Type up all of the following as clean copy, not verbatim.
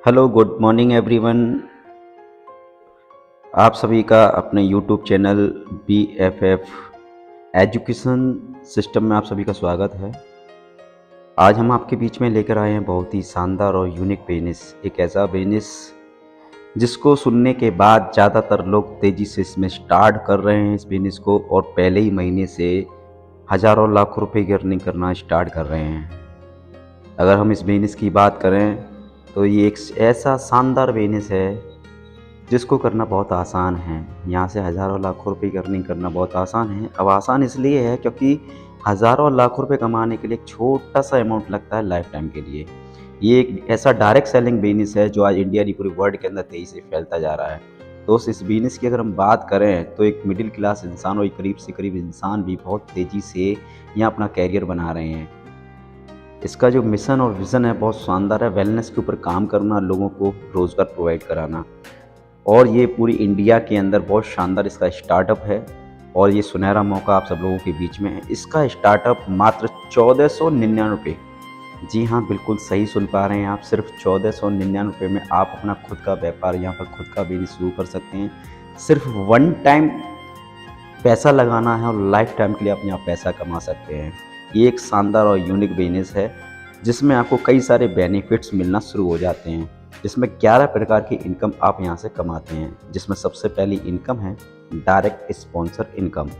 Hello good morning everyone. आप सभी का अपने YouTube channel BFF education system में आप सभी का स्वागत है। आज हम आपके बीच में लेकर आए हैं बहुत ही शानदार और यूनिक बिजनेस, एक ऐसा बिजनेस जिसको सुनने के बाद ज़्यादातर लोग तेज़ी से इसमें स्टार्ट कर रहे हैं इस बिजनेस को, और पहले ही महीने से हज़ारों लाखों रुपए की अर्निंग करना स्टार्ट कर रहे हैं। अगर हम इस बिजनेस की बात करें तो ये एक ऐसा शानदार बिजनेस है जिसको करना बहुत आसान है। यहाँ से हज़ारों लाखों रुपए की अर्निंग करना बहुत आसान है। अब आसान इसलिए है क्योंकि हज़ारों लाखों रुपए कमाने के लिए एक छोटा सा अमाउंट लगता है लाइफ टाइम के लिए। ये एक ऐसा डायरेक्ट सेलिंग बिजनेस है जो आज इंडिया नहीं पूरी वर्ल्ड के अंदर तेज़ी से फैलता जा रहा है। तो इस बिजनेस की अगर हम बात करें तो एक मिडिल क्लास इंसान और एक करीब से करीब इंसान भी बहुत तेज़ी से यहाँ अपना कैरियर बना रहे हैं। इसका जो मिशन और विज़न है बहुत शानदार है। वेलनेस के ऊपर काम करना, लोगों को रोज़गार प्रोवाइड कराना, और ये पूरी इंडिया के अंदर बहुत शानदार इसका स्टार्टअप है। और ये सुनहरा मौका आप सब लोगों के बीच में है। इसका स्टार्टअप मात्र 1499 रुपये। जी हाँ, बिल्कुल सही सुन पा रहे हैं आप। सिर्फ 1499 रुपये में आप अपना खुद का व्यापार, यहाँ पर खुद का बिजनेस शुरू कर सकते हैं। सिर्फ वन टाइम पैसा लगाना है और लाइफ टाइम के लिए आप यहाँ पैसा कमा सकते हैं। ये एक शानदार और यूनिक बिजनेस है जिसमें आपको कई सारे बेनिफिट्स मिलना शुरू हो जाते हैं, जिसमें 11 प्रकार की इनकम आप यहाँ से कमाते हैं। जिसमें सबसे पहली इनकम है डायरेक्ट स्पॉन्सर इनकम।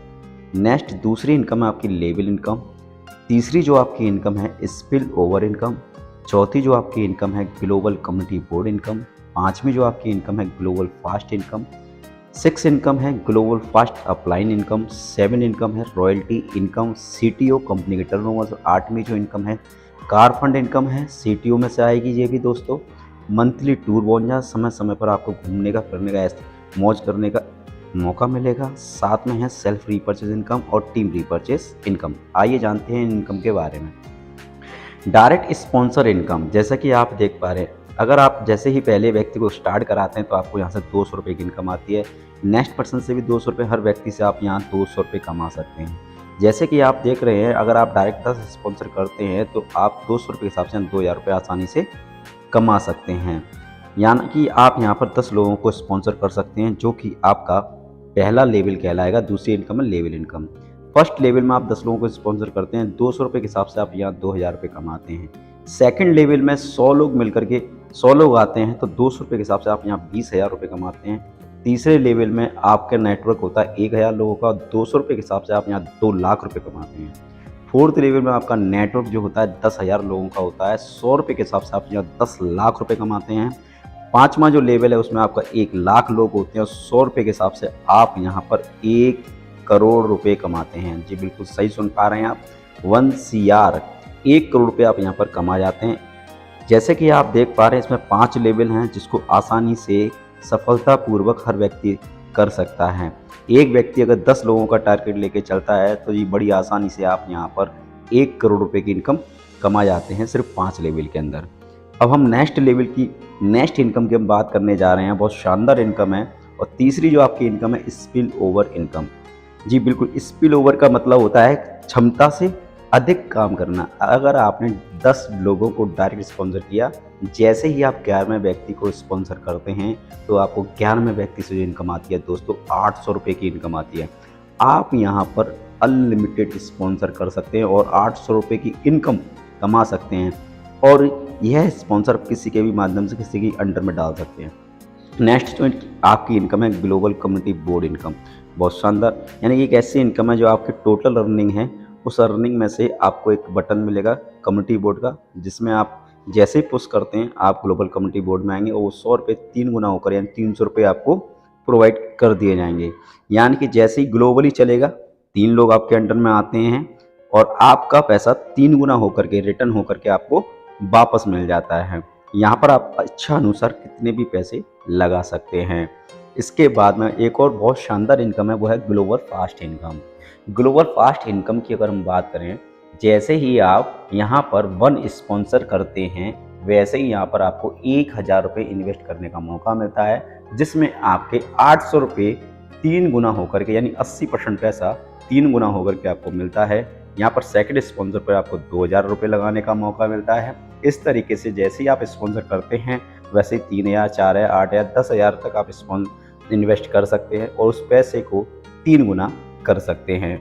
नेक्स्ट दूसरी इनकम है आपकी लेवल इनकम। तीसरी जो आपकी इनकम है स्पिल ओवर इनकम। चौथी जो आपकी इनकम है ग्लोबल कम्युनिटी बोर्ड इनकम। पाँचवीं जो आपकी इनकम है ग्लोबल फास्ट इनकम। 6 इनकम है global fast upline income. 7 income है रॉयल्टी इनकम, CTO कंपनी के टर्नओवर। 8वीं जो इनकम है कार फंड इनकम है, CTO में से आएगी ये भी दोस्तों। मंथली टूर बोनस, समय समय पर आपको घूमने का, फिरने का, मौज करने का मौका मिलेगा। साथ में है सेल्फ रीपर्चेज इनकम और टीम रीपर्चेज इनकम। आइए जानते हैं इनकम के बारे में। डायरेक्ट स्पॉन्सर इनकम, जैसा कि आप देख पा रहे हैं, अगर आप जैसे ही पहले व्यक्ति को स्टार्ट कराते हैं तो आपको यहाँ से 200 रुपये की इनकम आती है। नेक्स्ट पर्सन से भी 200 रुपये, हर व्यक्ति से आप यहाँ 200 रुपये कमा सकते हैं। जैसे कि आप देख रहे हैं, अगर आप डायरेक्ट स्पॉन्सर करते हैं तो आप 200 रुपये के हिसाब से 2000 रुपये आसानी से कमा सकते हैं। यानी कि आप यहाँ पर 10 लोगों को स्पॉन्सर कर सकते हैं, जो कि आपका पहला लेवल कहलाएगा। दूसरी इनकम है लेवल इनकम। फर्स्ट लेवल में आप 10 लोगों को स्पॉन्सर करते हैं, 200 रुपये के हिसाब से आप यहाँ 2000 रुपये कमाते हैं। सेकंड लेवल में 100 लोग मिलकर के 100 लोग आते हैं तो 200 रुपये के हिसाब से आप यहाँ 20,000 रुपये कमाते हैं। तीसरे लेवल में आपका नेटवर्क होता है 1000 लोगों का, 200 रुपये के हिसाब से आप यहाँ 2 लाख रुपये कमाते हैं। फोर्थ लेवल में आपका नेटवर्क जो होता है 10,000 लोगों का होता है, 100 रुपये के हिसाब से आप यहाँ 10 लाख रुपये कमाते हैं। पाँचवा जो लेवल है उसमें आपका 1 लाख लोग होते हैं और 100 रुपये के हिसाब से आप यहाँ पर 1 करोड़ रुपये कमाते हैं। जी बिल्कुल सही सुन पा रहे हैं आप, 1 CR, 1 करोड़ रुपये आप यहाँ पर कमा जाते हैं। जैसे कि आप देख पा रहे हैं, इसमें 5 लेवल हैं जिसको आसानी से सफलतापूर्वक हर व्यक्ति कर सकता है। एक व्यक्ति अगर 10 लोगों का टारगेट लेके चलता है तो ये बड़ी आसानी से आप यहाँ पर 1 करोड़ रुपए की इनकम कमा जाते हैं सिर्फ 5 लेवल के अंदर। अब हम नेक्स्ट लेवल की नेक्स्ट इनकम की हम बात करने जा रहे हैं। बहुत शानदार इनकम है। और तीसरी जो आपकी इनकम है स्पिल ओवर इनकम। जी बिल्कुल, स्पिल ओवर का मतलब होता है क्षमता से अधिक काम करना। अगर आपने 10 लोगों को डायरेक्ट स्पॉन्सर किया, जैसे ही आप 11वें व्यक्ति को स्पॉन्सर करते हैं तो आपको 11वें व्यक्ति से जो इनकम आती है दोस्तों 800 रुपये की इनकम आती है। आप यहाँ पर अनलिमिटेड स्पॉन्सर कर सकते हैं और 800 रुपये की इनकम कमा सकते हैं। और यह स्पॉन्सर किसी के भी माध्यम से किसी की अंडर में डाल सकते हैं। नेक्स्ट जो आपकी इनकम है ग्लोबल कम्युनिटी बोर्ड इनकम। बहुत शानदार, यानी एक ऐसी इनकम है जो आपकी टोटल अर्निंग है, उस अर्निंग में से आपको एक बटन मिलेगा कम्युनिटी बोर्ड का, जिसमें आप जैसे ही पुश करते हैं आप ग्लोबल कम्युनिटी बोर्ड में आएंगे और वो 100 रुपये 3 गुना होकर यानी 300 रुपये आपको प्रोवाइड कर दिए जाएंगे। यानी कि जैसे ही ग्लोबली चलेगा 3 लोग आपके अंडर में आते हैं और आपका पैसा 3 गुना होकर के रिटर्न होकर के आपको वापस मिल जाता है। यहाँ पर आप इच्छा अनुसार कितने भी पैसे लगा सकते हैं। इसके बाद में एक और बहुत शानदार इनकम है, वो है global fast income. Global fast income की अगर हम बात करें, जैसे ही आप यहाँ पर 1 स्पॉन्सर करते हैं वैसे ही यहाँ पर आपको 1000 रुपये इन्वेस्ट करने का मौका मिलता है, जिसमें आपके 800 रुपये 3 गुना होकर के यानी 80% पैसा 3 गुना होकर के आपको मिलता है। यहाँ पर सेकंड स्पॉन्सर पर आपको 2000 रुपये लगाने का मौका मिलता है। इस तरीके से जैसे ही आप स्पॉन्सर करते हैं वैसे 3,000, 4,000, 8,000, 10,000 तक आप इन्वेस्ट कर सकते हैं और उस पैसे को 3 गुना कर सकते हैं।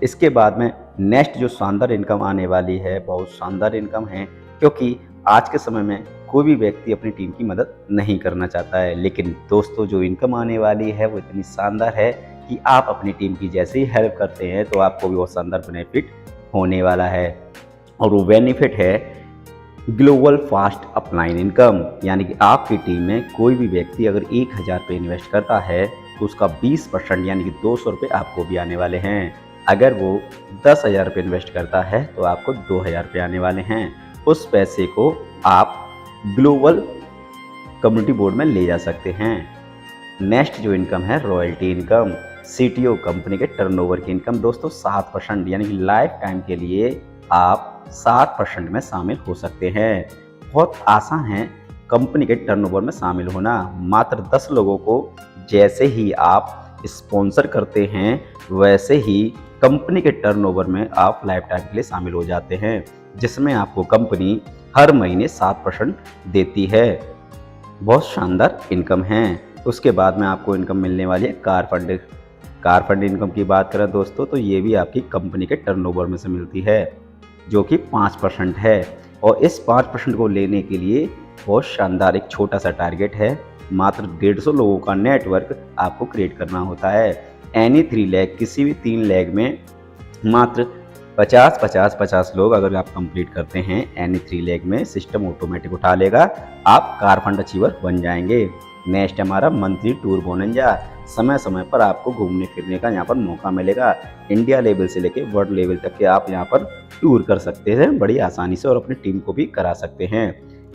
इसके बाद में नेक्स्ट जो शानदार इनकम आने वाली है, बहुत शानदार इनकम है, क्योंकि आज के समय में कोई भी व्यक्ति अपनी टीम की मदद नहीं करना चाहता है, लेकिन दोस्तों जो इनकम आने वाली है वो इतनी शानदार है कि आप अपनी टीम की जैसे ही हेल्प करते हैं तो आपको भी बहुत शानदार बेनिफिट होने वाला है। और वो बेनिफिट है ग्लोबल फास्ट अपलाइन इनकम, यानी कि आपकी टीम में कोई भी व्यक्ति अगर 1,000 रुपये इन्वेस्ट करता है तो उसका 20% यानी कि 200 रुपये आपको भी आने वाले हैं। अगर वो 10,000 रुपये इन्वेस्ट करता है तो आपको 2,000 रुपये आने वाले हैं। उस पैसे को आप ग्लोबल कम्युनिटी बोर्ड में ले जा सकते हैं। नेक्स्ट जो इनकम है रॉयल्टी इनकम, सीटीओ कंपनी के टर्नओवर की इनकम दोस्तों 7%, यानी कि लाइफ टाइम के लिए आप 7% में शामिल हो सकते हैं। बहुत आसान है कंपनी के टर्नओवर में शामिल होना। मात्र 10 लोगों को जैसे ही आप स्पॉन्सर करते हैं वैसे ही कंपनी के टर्नओवर में आप लाइफ टाइम के लिए शामिल हो जाते हैं, जिसमें आपको कंपनी हर महीने 7% देती है। बहुत शानदार इनकम है। उसके बाद में आपको इनकम मिलने वाली है car fund. Car fund income की बात करें दोस्तों तो ये भी आपकी कंपनी के टर्नओवर में से मिलती है, जो कि 5% है। और इस 5% को लेने के लिए बहुत शानदार एक छोटा सा टारगेट है। मात्र 150 लोगों का नेटवर्क आपको क्रिएट करना होता है। एनी 3 लेग, किसी भी 3 लेग में मात्र 50-50-50 लोग अगर आप कंप्लीट करते हैं एनी 3 लेग में, सिस्टम ऑटोमेटिक उठा लेगा, आप कार फंड अचीवर बन जाएंगे। नेक्स्ट हमारा मंथली टूर बोनंजा, समय समय पर आपको घूमने फिरने का यहाँ पर मौका मिलेगा। इंडिया लेवल से लेके वर्ल्ड लेवल तक के आप यहाँ पर टूर कर सकते हैं बड़ी आसानी से और अपनी टीम को भी करा सकते हैं।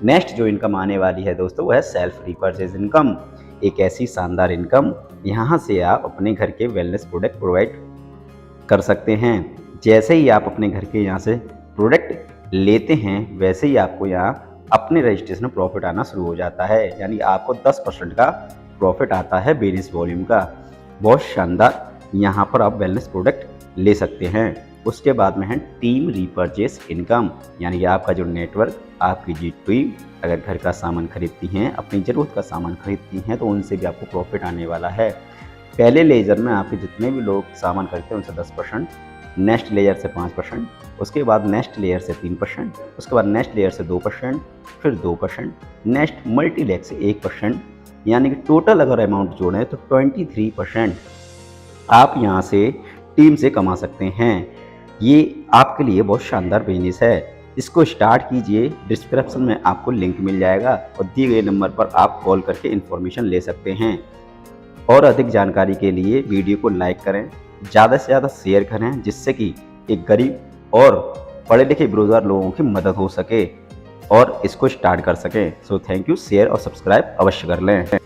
नेक्स्ट जो इनकम आने वाली है दोस्तों वो है सेल्फ रिपर्चेज इनकम। एक ऐसी शानदार इनकम, यहाँ से आप अपने घर के वेलनेस प्रोडक्ट प्रोवाइड कर सकते हैं। जैसे ही आप अपने घर के यहाँ से प्रोडक्ट लेते हैं वैसे ही आपको यहाँ अपने रजिस्ट्रेशन में प्रॉफिट आना शुरू हो जाता है, यानी आपको 10% का प्रॉफिट आता है बिजनेस वॉल्यूम का। बहुत शानदार, यहाँ पर आप वेलनेस प्रोडक्ट ले सकते हैं। उसके बाद में है टीम रिपर्चेस इनकम, यानी कि आपका जो नेटवर्क, आपकी जी टीम अगर घर का सामान खरीदती हैं, अपनी ज़रूरत का सामान खरीदती हैं तो उनसे भी आपको प्रॉफिट आने वाला है। पहले लेजर में आपके जितने भी लोग सामान खरीदते हैं उनसे 10%, नेक्स्ट लेयर से 5%, उसके बाद नेक्स्ट लेयर से 3%, उसके बाद नेक्स्ट लेयर से 2%, फिर 2%, नेक्स्ट मल्टी लेयर से 1%, यानी कि टोटल अगर अमाउंट जोड़ें तो 23% आप यहाँ से टीम से कमा सकते हैं। ये आपके लिए बहुत शानदार बिजनेस है। इसको स्टार्ट कीजिए, डिस्क्रिप्शन में आपको लिंक मिल जाएगा और दिए गए नंबर पर आप कॉल करके इन्फॉर्मेशन ले सकते हैं। और अधिक जानकारी के लिए वीडियो को लाइक करें, ज़्यादा से ज़्यादा शेयर करें, जिससे कि एक गरीब और पढ़े लिखे बेरोजगार लोगों की मदद हो सके और इसको स्टार्ट कर सकें। So thank you. शेयर और सब्सक्राइब अवश्य कर लें।